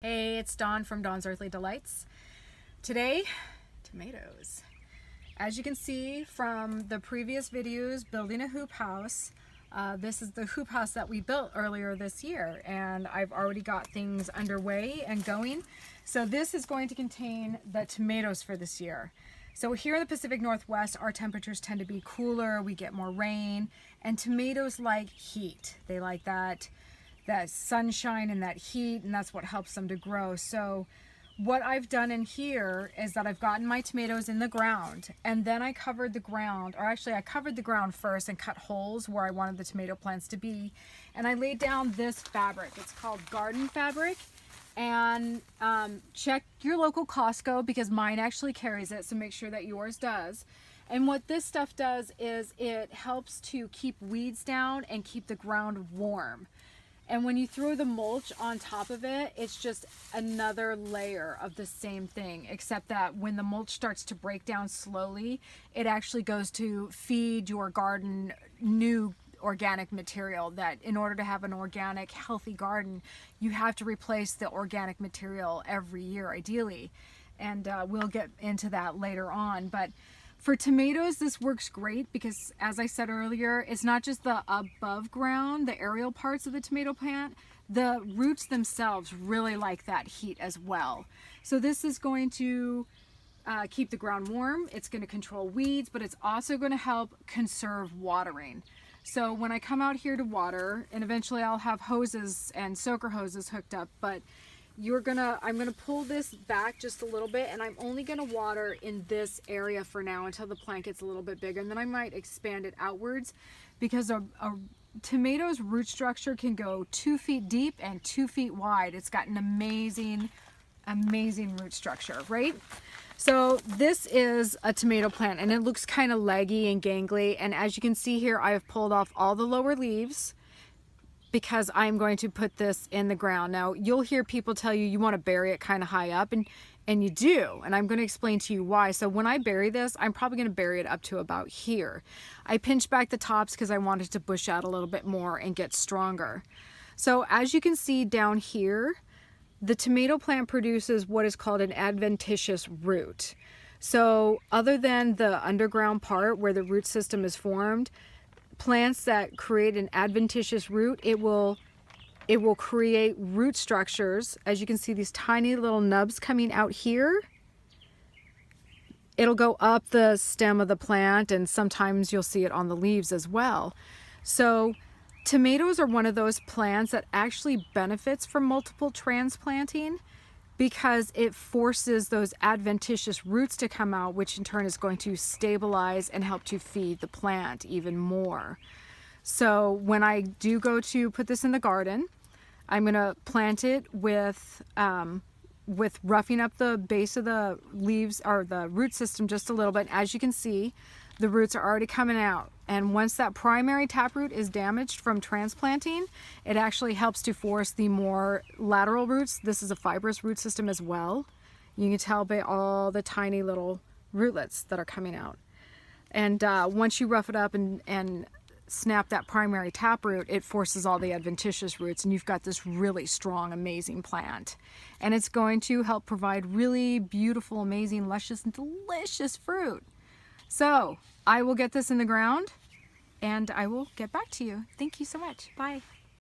Hey, it's Dawn from Dawn's Earthly Delights. Today, tomatoes. As you can see from the previous videos, building a hoop house, this is the hoop house that we built earlier this year, and I've already got things underway and going. So this is going to contain the tomatoes for this year. So here in the Pacific Northwest, our temperatures tend to be cooler, we get more rain, and tomatoes like heat. They like that sunshine and that heat, and that's what helps them to grow. So what I've done in here is that I've gotten my tomatoes in the ground, and then I covered the ground, or actually I covered the ground first and cut holes where I wanted the tomato plants to be, and I laid down this fabric. It's called garden fabric, and check your local Costco because mine actually carries it, so make sure that yours does. And what this stuff does is it helps to keep weeds down and keep the ground warm. And when you throw the mulch on top of it, it's just another layer of the same thing, except that when the mulch starts to break down slowly, it actually goes to feed your garden new organic material. That in order to have an organic, healthy garden, you have to replace the organic material every year, ideally. And we'll get into that later on. But for tomatoes, this works great because, as I said earlier, it's not just the above ground, the aerial parts of the tomato plant. The roots themselves really like that heat as well. So this is going to keep the ground warm. It's going to control weeds, but it's also going to help conserve watering. So when I come out here to water, and eventually I'll have hoses and soaker hoses hooked up, but I'm gonna pull this back just a little bit, and I'm only gonna water in this area for now until the plant gets a little bit bigger, and then I might expand it outwards because a tomato's root structure can go 2 feet deep and 2 feet wide. It's got an amazing root structure, right? So this is a tomato plant, and it looks kind of leggy and gangly, and as you can see here, I have pulled off all the lower leaves because I'm going to put this in the ground. Now, you'll hear people tell you you want to bury it kind of high up, and you do, and I'm going to explain to you why. So when I bury this, I'm probably going to bury it up to about here. I pinched back the tops because I wanted to bush out a little bit more and get stronger. So as you can see down here, the tomato plant produces what is called an adventitious root. So other than the underground part where the root system is formed, plants that create an adventitious root, it will create root structures. As you can see, these tiny little nubs coming out here. It'll go up the stem of the plant, and sometimes you'll see it on the leaves as well. So tomatoes are one of those plants that actually benefits from multiple transplanting because it forces those adventitious roots to come out, which in turn is going to stabilize and help to feed the plant even more. So when I do go to put this in the garden, I'm gonna plant it with roughing up the base of the leaves or the root system just a little bit. As you can see, the roots are already coming out. And once that primary taproot is damaged from transplanting, it actually helps to force the more lateral roots. This is a fibrous root system as well. You can tell by all the tiny little rootlets that are coming out. And once you rough it up and snap that primary taproot, it forces all the adventitious roots, and you've got this really strong, amazing plant. And it's going to help provide really beautiful, amazing, luscious, and delicious fruit. So I will get this in the ground and I will get back to you. Thank you so much. Bye.